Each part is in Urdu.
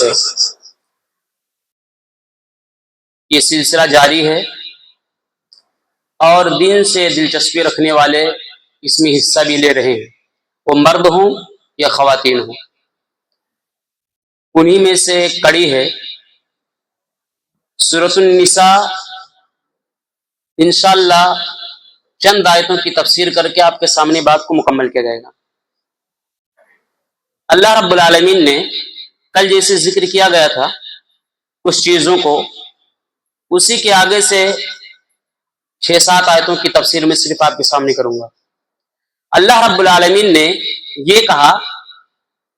سے یہ سلسلہ جاری ہے اور دین سے دلچسپی رکھنے والے اس میں حصہ بھی لے رہے ہیں، وہ مرد ہوں یا خواتین ہوں۔ انہی میں سے ایک کڑی ہے سورۃ النساء۔ انشاءاللہ چند آیتوں کی تفسیر کر کے آپ کے سامنے بات کو مکمل کیا جائے گا۔ اللہ رب العالمین نے کل جیسے ذکر کیا گیا تھا کچھ چیزوں کو، اسی کے آگے سے 6-7 آیتوں کی تفسیر میں صرف آپ کے سامنے کروں گا۔ اللہ رب العالمین نے یہ کہا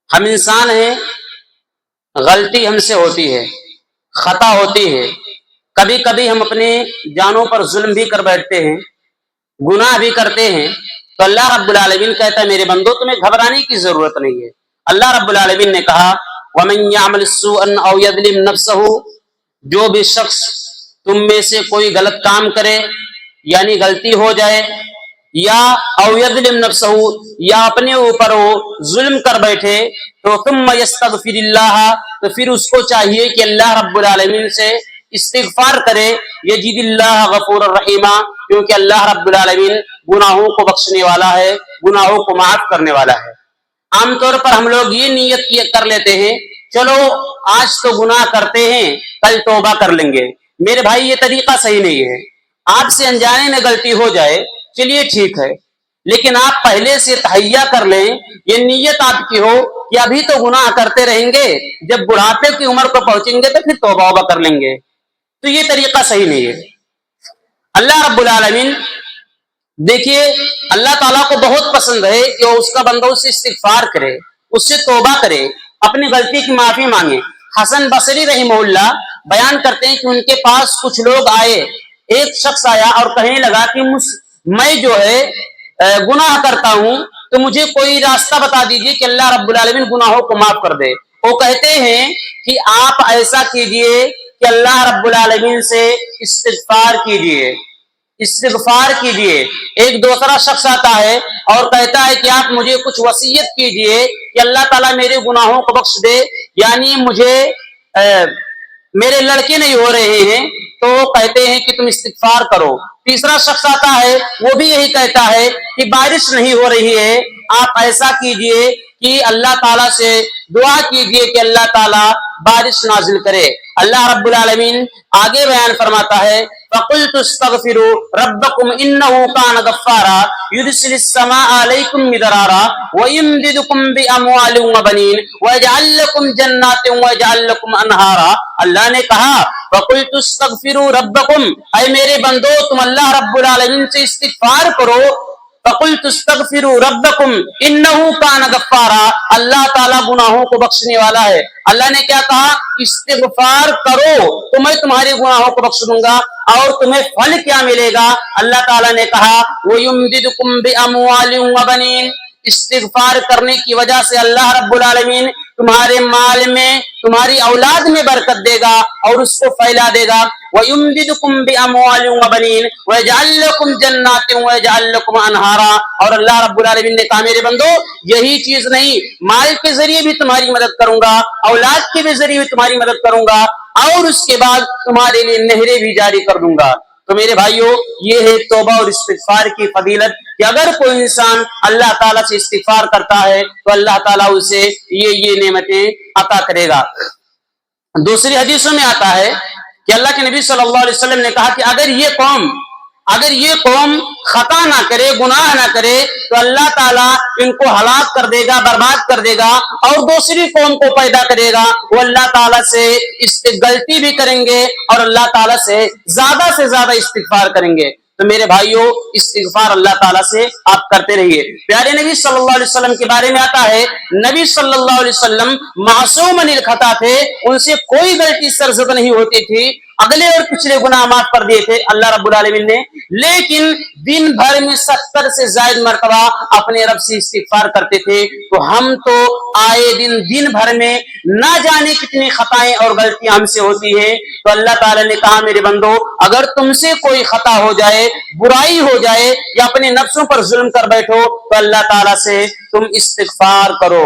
ہم انسان ہیں، غلطی ہم سے ہوتی ہے، خطا ہوتی ہے، کبھی کبھی ہم اپنے جانوں پر ظلم بھی کر بیٹھتے ہیں، گناہ بھی کرتے ہیں، تو اللہ رب العالمین کہتا ہے میرے بندو تمہیں گھبرانے کی ضرورت نہیں ہے۔ اللہ رب العالمین نے کہا وَمَن يَعْمَلْ سُوءًا أَوْ يَظْلِمْ نَفْسَهُ، جو بھی شخص تم میں سے کوئی غلط کام کرے یعنی غلطی ہو جائے، یا او یظلم نفسه، یا اپنے اوپر وہ ظلم کر بیٹھے، تو ثم یستغفر اللہ، تو پھر اس کو چاہیے کہ اللہ رب العالمین سے استغفار کرے، یجد اللہ غفور الرحیم، کیونکہ اللہ رب العالمین گناہوں کو بخشنے والا ہے، گناہوں کو معاف کرنے والا ہے۔ عام طور پر ہم لوگ یہ نیت کر لیتے ہیں چلو آج تو گناہ کرتے ہیں کل توبہ کر لیں گے۔ میرے بھائی یہ طریقہ صحیح نہیں ہے۔ آپ سے انجانے میں غلطی ہو جائے چلیے ٹھیک ہے، لیکن آپ پہلے سے تہیہ کر لیں، یہ نیت آپ کی ہو کہ ابھی تو گناہ کرتے رہیں گے، جب بڑھاپے کی عمر کو پہنچیں گے تو پھر توبہ کر لیں گے، تو یہ طریقہ صحیح نہیں ہے۔ اللہ رب العالمین دیکھیے اللہ تعالیٰ کو بہت پسند ہے کہ وہ اس کا بندہ اس سے استغفار کرے، اس سے توبہ کرے، اپنی غلطی کی معافی مانگے۔ حسن بصری رحمہ اللہ بیان کرتے ہیں کہ ان کے پاس کچھ لوگ آئے، ایک شخص آیا اور کہنے لگا کہ میں جو ہے گناہ کرتا ہوں تو مجھے کوئی راستہ بتا دیجئے کہ اللہ رب العالمین گناہوں کو معاف کر دے۔ وہ کہتے ہیں کہ آپ ایسا کیجئے کہ اللہ رب العالمین سے استغفار کیجئے، استغفار کیجئے۔ ایک دوسرا شخص آتا ہے اور کہتا ہے کہ آپ مجھے کچھ وصیت کیجئے کہ اللہ تعالیٰ میرے گناہوں کو بخش دے، یعنی مجھے میرے لڑکے نہیں ہو رہے ہیں تو وہ کہتے ہیں کہ تم استغفار کرو۔ تیسرا شخص آتا ہے وہ بھی یہی کہتا ہے کہ بارش نہیں ہو رہی ہے، آپ ایسا کیجئے کہ اللہ تعالیٰ سے دعا کیجئے کہ اللہ تعالیٰ بارش نازل کرے۔ اللہ رب العالمین آگے بیان فرماتا ہے فَقُلْتُ اسْتَغْفِرُوا رَبَّكُمْ إِنَّهُ كَانَ غَفَّارًا يُرْسِلِ السَّمَاءَ عَلَيْكُمْ مِدْرَارًا وَيُمْدِدْكُمْ بِأَمْوَالٍ وَبَنِينَ وَيَجْعَلْ لَكُمْ جَنَّاتٍ وَيَجْعَلْ لَكُمْ أَنْهَارًا۔ اللہ نے کہا فَقُلْتُ اسْتَغْفِرُوا رَبَّكُمْ، اے میرے بندو تم اللہ رب العالمین سے استغفار کرو۔ فَقُلْتُ اسْتَغْفِرُوا رَبَّكُمْ إِنَّهُ كَانَ غَفَّارًا، اللہ تعالیٰ گناہوں کو بخشنے والا ہے۔ اللہ نے کیا کہا؟ استغفار کرو تو میں تمہارے گناہوں کو بخش دوں گا۔ اور تمہیں پھل کیا ملے گا؟ اللہ تعالیٰ نے کہا وَيُمْدِدْكُمْ بِأَمْوَالٍ وَبَنِينَ، استغفار کرنے کی وجہ سے اللہ رب العالمین تمہارے مال میں، تمہاری اولاد میں برکت دے گا اور اس کو پھیلا دے گا۔ وَيُمْدِدْكُمْ بِأَمْوَالٍ وَبَنِينَ وَيَجْعَلْ لَكُمْ جَنَّاتٍ وَيَجْعَلْ لَكُمْ أَنْهَارًا۔ اور اللہ رب العالمین نے کہا میرے بندو یہی چیز نہیں، مال کے ذریعے بھی تمہاری مدد کروں گا، اولاد کے بھی ذریعے بھی تمہاری مدد کروں گا، اور اس کے بعد تمہارے لیے نہریں بھی جاری کر دوں گا۔ تو میرے بھائیوں یہ ہے توبہ اور استغفار کی فضیلت کہ اگر کوئی انسان اللہ تعالیٰ سے استغفار کرتا ہے تو اللہ تعالیٰ اسے یہ نعمتیں عطا کرے گا۔ دوسری حدیثوں میں آتا ہے کہ اللہ کے نبی صلی اللہ علیہ وسلم نے کہا کہ اگر یہ قوم خطا نہ کرے، گناہ نہ کرے تو اللہ تعالیٰ ان کو ہلاک کر دے گا، برباد کر دے گا، اور دوسری قوم کو پیدا کرے گا، وہ اللہ تعالیٰ سے غلطی بھی کریں گے اور اللہ تعالیٰ سے زیادہ استغفار کریں گے۔ تو میرے بھائیوں استغفار اللہ تعالیٰ سے آپ کرتے رہیے۔ پیارے نبی صلی اللہ علیہ وسلم کے بارے میں آتا ہے نبی صلی اللہ علیہ وسلم معصوم عن الخطا تھے، ان سے کوئی غلطی سرزد نہیں ہوتی تھی، اگلے اور پچھلے گناہ معاف کر دیے تھے اللہ رب العالمین نے، لیکن دن بھر میں 70 سے زائد مرتبہ اپنے رب سے استغفار کرتے تھے۔ تو ہم تو آئے دن بھر میں نہ جانے کتنی خطائیں اور غلطیاں ہم سے ہوتی ہیں۔ تو اللہ تعالیٰ نے کہا میرے بندو اگر تم سے کوئی خطا ہو جائے، برائی ہو جائے، یا اپنے نفسوں پر ظلم کر بیٹھو تو اللہ تعالیٰ سے تم استغفار کرو،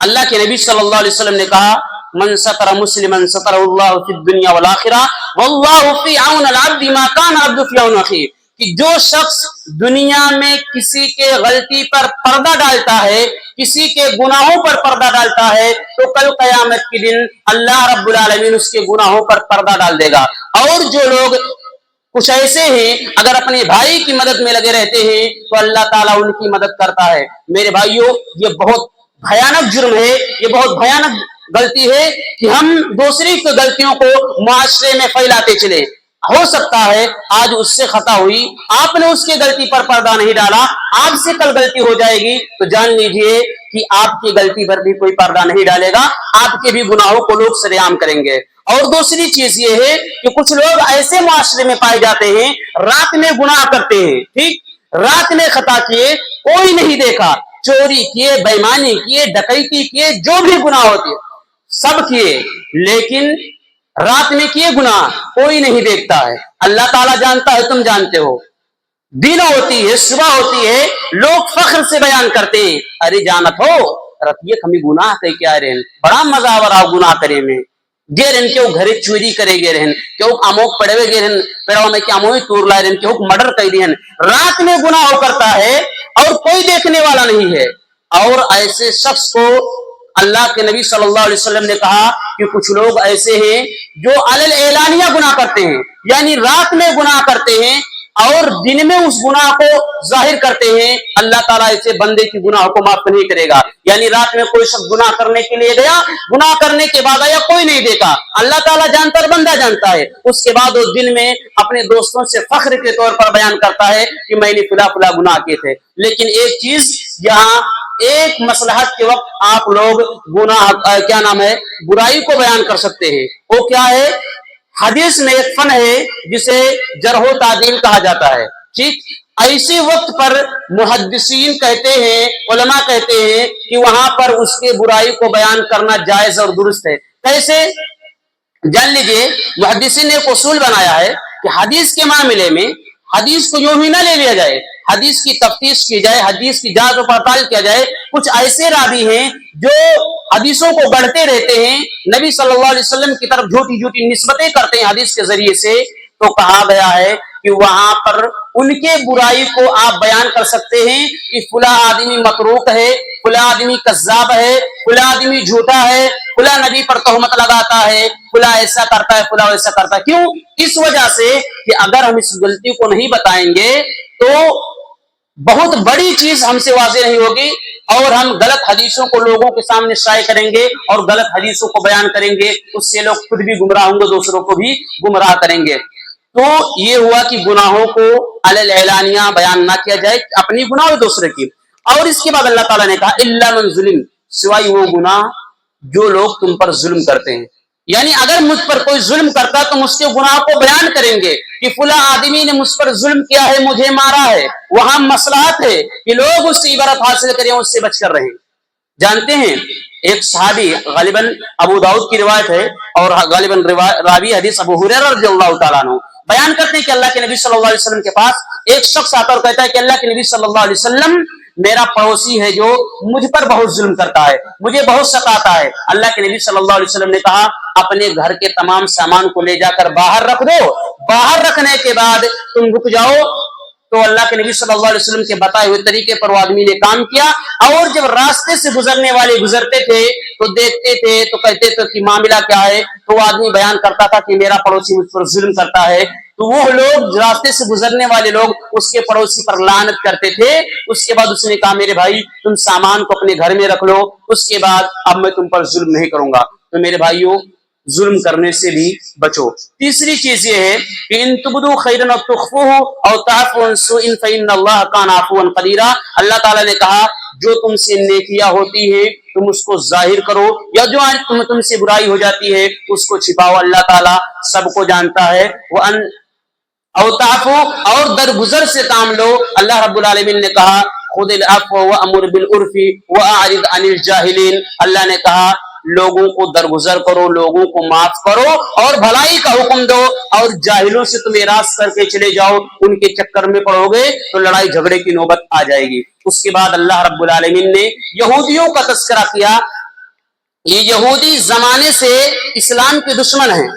اللہ کے نبی صلی اللہ علیہ وسلم نے کہا من ستر مسلمن ستر اللہ فی الدنیا والآخرہ واللہ فی عون العبد ما کان عبد فی عون اخیہ، کہ جو شخص دنیا میں کسی کے غلطی پر پردہ ڈالتا ہے، کسی کے گناہوں پر پردہ ڈالتا ہے، تو کل قیامت کے دن اللہ رب العالمین اس کے گناہوں پر پردہ ڈال دے گا۔ اور جو لوگ کچھ ایسے ہیں اگر اپنے بھائی کی مدد میں لگے رہتے ہیں تو اللہ تعالیٰ ان کی مدد کرتا ہے۔ میرے بھائیوں، یہ بہت بھیانک جرم ہے، یہ بہت بھیانک غلطی ہے کہ ہم دوسری کی غلطیوں کو معاشرے میں پھیلاتے چلے۔ ہو سکتا ہے آج اس سے خطا ہوئی، آپ نے اس کی غلطی پر پردہ نہیں ڈالا، آپ سے کل غلطی ہو جائے گی تو جان لیجئے کہ آپ کی غلطی پر بھی کوئی پردہ نہیں ڈالے گا، آپ کے بھی گناہوں کو لوگ سرعام کریں گے۔ اور دوسری چیز یہ ہے کہ کچھ لوگ ایسے معاشرے میں پائے جاتے ہیں، رات میں گناہ کرتے ہیں، ٹھیک، رات میں خطا کیے، کوئی نہیں دیکھا، چوری کیے، بے ایمانی کیے، ڈکیتی کیے، جو بھی گناہ ہوتے سب کیے، لیکن رات میں کیے گناہ کوئی نہیں دیکھتا ہے، اللہ تعالیٰ جانتا ہے، تم جانتے ہو۔ دن ہوتی ہے، صبح ہوتی ہے، لوگ فخر سے بیان کرتے ہیں، ارے جانت ہو رتیے کمی گناہ کئی کیا رہن، بڑا مزہ آ گناہ کرے میں گے رہن، کیوں گھرے چوری کرے گے رہن، کیوں اموک پڑے ہوئے گے رہن، پیڑوں میں کیا اموی تور لائے رہن، کیوں مرڈر کئی دین۔ رات میں گناہ ہو کرتا ہے اور کوئی دیکھنے والا نہیں ہے۔ اور ایسے شخص کو اللہ کے نبی صلی اللہ علیہ وسلم نے کہا کہ کچھ لوگ ایسے ہیں جو علل اعلانیہ گناہ کرتے ہیں، یعنی رات میں گناہ کرتے ہیں اور دن میں اس گناہ کو ظاہر کرتے ہیں، اللہ تعالیٰ ایسے بندے کی گناہ کو معاف نہیں کرے گا۔ یعنی رات میں کوئی شخص گناہ کرنے کے لیے گیا، گناہ کرنے کے بعد آیا، کوئی نہیں دیکھا، اللہ تعالیٰ جانتا ہے، بندہ جانتا ہے، اس کے بعد وہ دن میں اپنے دوستوں سے فخر کے طور پر بیان کرتا ہے کہ میں نے فلاں فلاں گناہ کیے تھے۔ لیکن ایک چیز یہاں، ایک مصلحت کے وقت آپ لوگ گناہ کیا نام ہے برائی کو بیان کر سکتے ہیں، وہ کیا ہے؟ حدیث میں ایک فن ہے جسے جرح و تعدیل کہا جاتا ہے، ٹھیک، ایسے وقت پر محدثین کہتے ہیں، علماء کہتے ہیں کہ وہاں پر اس کے برائی کو بیان کرنا جائز اور درست ہے۔ کیسے؟ جان لیجئے، محدثین نے ایک اصول بنایا ہے کہ حدیث کے معاملے میں حدیث کو یوں ہی نہ لے لیا جائے، حدیث کی تفتیش کی جائے، حدیث کی جانچ و پڑتال کیا جائے۔ کچھ ایسے راوی ہیں جو حدیثوں کو گڑھتے رہتے ہیں، نبی صلی اللہ علیہ وسلم کی طرف جھوٹی جھوٹی نسبتیں کرتے ہیں حدیث کے ذریعے سے، تو کہا گیا ہے کہ وہاں پر ان کے برائی کو آپ بیان کر سکتے ہیں کہ فلاں آدمی متروک ہے، فلاں آدمی کذاب ہے، فلاں آدمی جھوٹا ہے، فلاں نبی پر تہمت لگاتا ہے، فلاں ایسا کرتا ہے، فلاں ایسا کرتا ہے۔ کیوں؟ اس وجہ سے کہ اگر ہم اس غلطی کو نہیں بتائیں گے تو بہت بڑی چیز ہم سے واضح نہیں ہوگی، اور ہم غلط حدیثوں کو لوگوں کے سامنے شائع کریں گے اور غلط حدیثوں کو بیان کریں گے، اس سے لوگ خود بھی گمراہ ہوں گے، دوسروں کو بھی گمراہ کریں گے۔ تو یہ ہوا کہ گناہوں کو علل اعلانیہ بیان نہ کیا جائے، اپنی گناہ اور دوسرے کی۔ اور اس کے بعد اللہ تعالیٰ نے کہا الا من ظلم، سوائے وہ گناہ جو لوگ تم پر ظلم کرتے ہیں، یعنی اگر مجھ پر کوئی ظلم کرتا تو اس کے گناہ کو بیان کریں گے کہ فلاں آدمی نے مجھ پر ظلم کیا ہے، مجھے مارا ہے، وہاں مصلحت ہے کہ لوگ اس سے عبرت حاصل کریں، اس سے بچ کر رہیں۔ جانتے ہیں ایک صحابی، غالباً ابو داؤد کی روایت ہے اور غالباً راوی حدیث ابو ہریرہ رضی اللہ تعالیٰ عنہ بیان کرتے ہیں کہ اللہ کے نبی صلی اللہ علیہ وسلم کے پاس ایک شخص آتا اور کہتا ہے کہ اللہ کے نبی صلی اللہ علیہ وسلم، میرا پڑوسی ہے جو مجھ پر بہت ظلم کرتا ہے، مجھے بہت ستاتا ہے۔ اللہ کے نبی صلی اللہ علیہ وسلم نے کہا اپنے گھر کے تمام سامان کو لے جا کر باہر رکھ دو، باہر رکھنے کے بعد تم رک جاؤ۔ تو اللہ کے نبی صلی اللہ علیہ وسلم کے بتائے ہوئے طریقے پر وہ آدمی نے کام کیا، اور جب راستے سے گزرنے والے گزرتے تھے تو دیکھتے تھے تو کہتے تھے کہ معاملہ کیا ہے، تو وہ آدمی بیان کرتا تھا کہ میرا پڑوسی مجھ پر ظلم کرتا ہے۔ تو وہ لوگ، راستے سے گزرنے والے لوگ، اس کے پڑوسی پر لعنت کرتے تھے۔ اس کے بعد اس نے کہا میرے بھائی تم سامان کو اپنے گھر میں رکھ لو، اس کے بعد اب میں تم پر ظلم نہیں کروں گا۔ تو میرے بھائیوں، ظلم کرنے سے بھی بچو۔ تیسری چیز یہ ہے کہ ان تبدو خیرا او تخفوہ او تعفو عن سوء فإن اللہ کان عفوا قدیرا، اللہ تعالیٰ نے کہا جو تم سے نیکیاں ہوتی ہیں تم اس کو ظاہر کرو، یا جو تم سے برائی ہو جاتی ہے اس کو چھپاؤ، اللہ تعالیٰ سب کو جانتا ہے۔ وان او تعفو، اور درگزر سے کام لو، اللہ رب العالمین نے کہا خذ العفو وامر بالعرف واعرض عن الجاہلین، اللہ نے کہا لوگوں کو درگزر کرو، لوگوں کو معاف کرو اور بھلائی کا حکم دو، اور جاہلوں سے تم اعراض کر کے چلے جاؤ، ان کے چکر میں پڑو گے تو لڑائی جھگڑے کی نوبت آ جائے گی۔ اس کے بعد اللہ رب العالمین نے یہودیوں کا تذکرہ کیا یہ یہودی زمانے سے اسلام کے دشمن ہیں،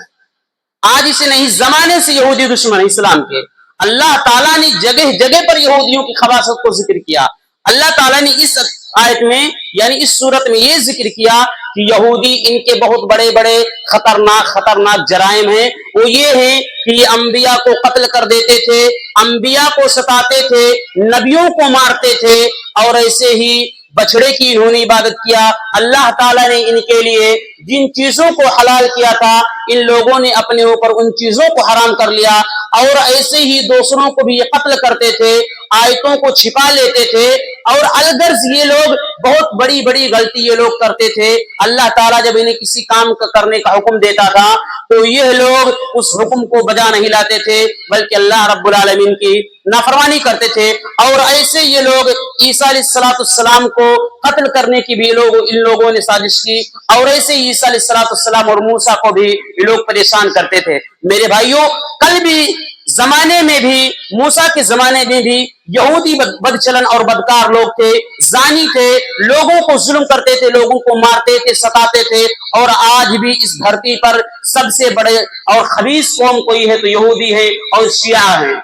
آج سے نہیں زمانے سے یہودی دشمن ہیں اسلام کے۔ اللہ تعالیٰ نے جگہ جگہ پر یہودیوں کی خباثت کو ذکر کیا۔ اللہ تعالیٰ نے اس آیت میں یعنی اس صورت میں یہ ذکر کیا کہ یہودی ان کے بہت بڑے بڑے خطرناک جرائم ہیں، وہ یہ ہیں کہ یہ انبیاء کو قتل کر دیتے تھے، انبیاء کو ستاتے تھے، نبیوں کو مارتے تھے، اور ایسے ہی بچڑے کی انہوں نے عبادت کیا۔ اللہ تعالیٰ نے ان کے لیے جن چیزوں کو حلال کیا تھا ان لوگوں نے اپنے اوپر ان چیزوں کو حرام کر لیا، اور ایسے ہی دوسروں کو بھی یہ قتل کرتے تھے، آیتوں کو چھپا لیتے تھے، اور الغرض یہ لوگ بہت بڑی بڑی غلطی یہ لوگ کرتے تھے۔ اللہ تعالیٰ جب انہیں کسی کام کرنے کا حکم دیتا تھا تو یہ لوگ اس حکم کو بجا نہیں لاتے تھے، بلکہ اللہ رب العالمین کی نافرمانی کرتے تھے۔ اور ایسے یہ لوگ عیسیٰ علیہ السلام کو قتل کرنے کی بھی ان لوگوں نے سازش کی، اور ایسے عیسیٰ علیہ السلام اور موسیٰ کو بھی یہ لوگ پریشان کرتے تھے۔ میرے بھائیوں، کل بھی زمانے میں بھی موسیٰ کے زمانے میں بھی یہودی بدچلن اور بدکار لوگ تھے، زانی تھے، لوگوں کو ظلم کرتے تھے، لوگوں کو مارتے تھے، ستاتے تھے، اور آج بھی اس دھرتی پر سب سے بڑے اور خبیث قوم کوئی ہے تو یہودی ہے اور شیعہ ہیں۔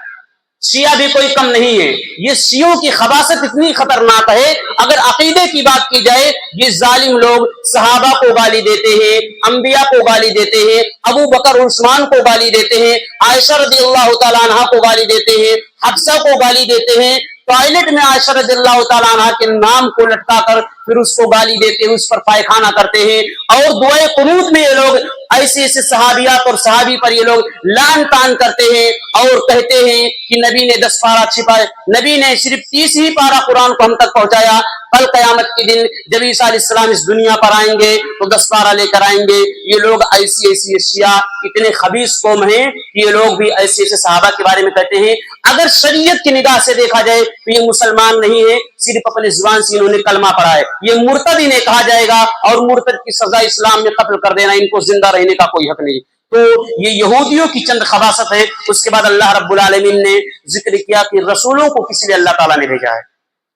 شیعہ بھی کوئی کم نہیں ہے۔ یہ شیعوں کی خباثت اتنی خطرناک ہے، اگر عقیدے کی بات کی جائے یہ ظالم لوگ صحابہ کو گالی دیتے ہیں، انبیاء کو گالی دیتے ہیں، ابو بکر عثمان کو گالی دیتے ہیں، عائشہ رضی اللہ تعالیٰ عنہا کو گالی دیتے ہیں، حفصہ کو گالی دیتے ہیں، ٹوائلٹ میں عائشہ رضی اللہ تعالیٰ عنہ کے نام کو لٹکا کر پھر اس کو گالی دیتے ہیں، اس پر پائخانہ کرتے ہیں، اور دعائے قنوت میں یہ لوگ ایسے ایسے صحابیات اور صحابی پر یہ لوگ لعن طعن کرتے ہیں، اور کہتے ہیں کہ نبی نے 10 پارہ چھپائے، نبی نے صرف 30 ہی پارہ قرآن کو ہم تک پہنچایا، کل قیامت کے دن جب عیسیٰ علیہ السلام اس دنیا پر آئیں گے تو 10 پارہ لے کر آئیں گے۔ یہ لوگ ایسی شیعہ اتنے خبیث قوم ہیں کہ یہ لوگ بھی ایسے ایسے صحابہ کے بارے میں کہتے ہیں۔ اگر شریعت کی نگاہ سے دیکھا جائے تو یہ مسلمان نہیں ہے، صرف اپنی زبان سے انہوں نے کلمہ پڑھا ہے، یہ مرتد انہیں کہا جائے گا، اور مرتد کی سزا اسلام میں قتل کر دینا، ان کو زندہ رہنے کا کوئی حق نہیں۔ تو یہ یہودیوں کی چند خباثت ہے۔ اس کے بعد اللہ رب العالمین نے ذکر کیا کہ رسولوں کو کس لیے اللہ تعالیٰ نے بھیجا ہے،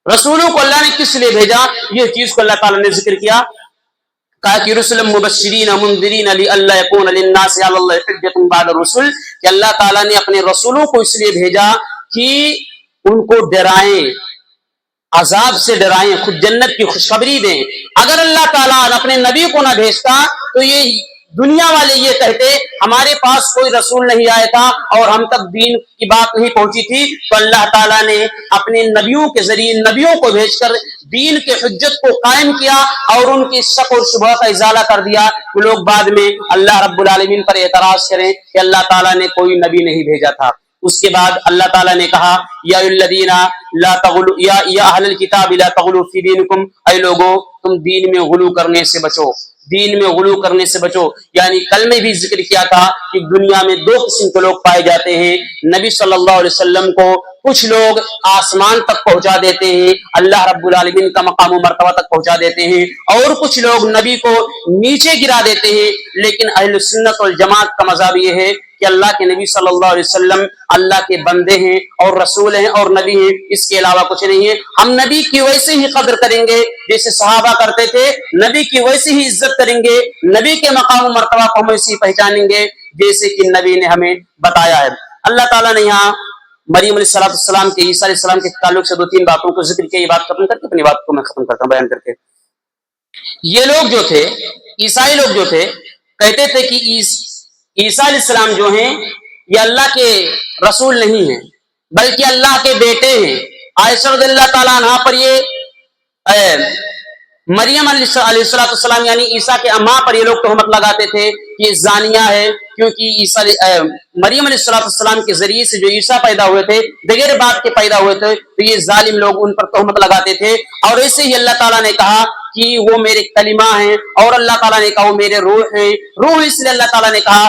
رسولوں کو اللہ نے کس لیے بھیجا، یہ چیز کو اللہ تعالیٰ نے ذکر کیا، کہا کہ رسلا مبشرین منذرین لئلا یکون للناس علی اللہ حجۃ بعد الرسل، کہ اللہ تعالیٰ نے اپنے رسولوں کو اس لیے بھیجا کہ ان کو ڈرائیں، عذاب سے ڈرائیں، خود جنت کی خوشخبری دیں۔ اگر اللہ تعالیٰ اپنے نبی کو نہ بھیجتا تو یہ دنیا والے یہ کہتے ہمارے پاس کوئی رسول نہیں آیا تھا اور ہم تک دین کی بات نہیں پہنچی تھی، تو اللہ تعالیٰ نے اپنے نبیوں کے ذریعے نبیوں کو بھیج کر دین کے حجت کو قائم کیا اور ان کی شک اور شبہ کا ازالہ کر دیا۔ وہ لوگ بعد میں اللہ رب العالمین پر اعتراض کریں کہ اللہ تعالیٰ نے کوئی نبی نہیں بھیجا تھا۔ اس کے بعد اللہ تعالیٰ نے کہا یا الذین لا تغلوا یا اہل الکتاب لا تغلوا فی دینکم، اے لوگو تم دین میں غلو کرنے سے بچو، دین میں غلو کرنے سے بچو۔ یعنی کل میں بھی ذکر کیا تھا کہ دنیا میں 2 قسم کے لوگ پائے جاتے ہیں۔ نبی صلی اللہ علیہ وسلم کو کچھ لوگ آسمان تک پہنچا دیتے ہیں، اللہ رب العالمین کا مقام و مرتبہ تک پہنچا دیتے ہیں، اور کچھ لوگ نبی کو نیچے گرا دیتے ہیں۔ لیکن اہل سنت والجماعت کا مذہب یہ ہے کہ اللہ کے نبی صلی اللہ علیہ وسلم اللہ کے بندے ہیں اور رسول ہیں اور نبی ہیں، اس کے علاوہ کچھ نہیں ہے۔ ہم نبی کی ویسے ہی قدر کریں گے جیسے صحابہ کرتے تھے، نبی کی ویسے ہی عزت کریں گے، نبی کے مقام و مرتبہ کو ہم ویسے ہی پہچانیں گے جیسے کہ نبی نے ہمیں بتایا ہے۔ اللہ تعالیٰ نے یہاں مریم علیہ السلام کے عیسیٰ علیہ السلام کے تعلق سے 2-3 باتوں کو ذکر کیا۔ یہ بات ختم کر کے اپنی بات کو میں ختم کرتا ہوں بیان کر کے۔ یہ لوگ جو تھے، عیسائی لوگ جو تھے، کہتے تھے کہ عیسیٰ علیہ السلام جو ہیں یہ اللہ کے رسول نہیں ہیں بلکہ اللہ کے بیٹے ہیں۔ عائشہ رضی اللہ تعالیٰ عنہ پر یہ مریم علیہ السلام یعنی عیسیٰ کے اماں پر یہ لوگ تہمت لگاتے تھے کہ یہ زانیہ ہے، کیونکہ مریم علیہ السلام کے ذریعے سے جو عیسیٰ پیدا ہوئے تھے بغیر باپ کے پیدا ہوئے تھے، تو یہ ظالم لوگ ان پر تہمت لگاتے تھے۔ اور ایسے ہی اللہ تعالیٰ نے کہا کہ وہ میرے کلمہ ہیں، اور اللہ تعالیٰ نے کہا وہ میرے روح ہیں۔ روح اس لیے اللہ تعالیٰ نے کہا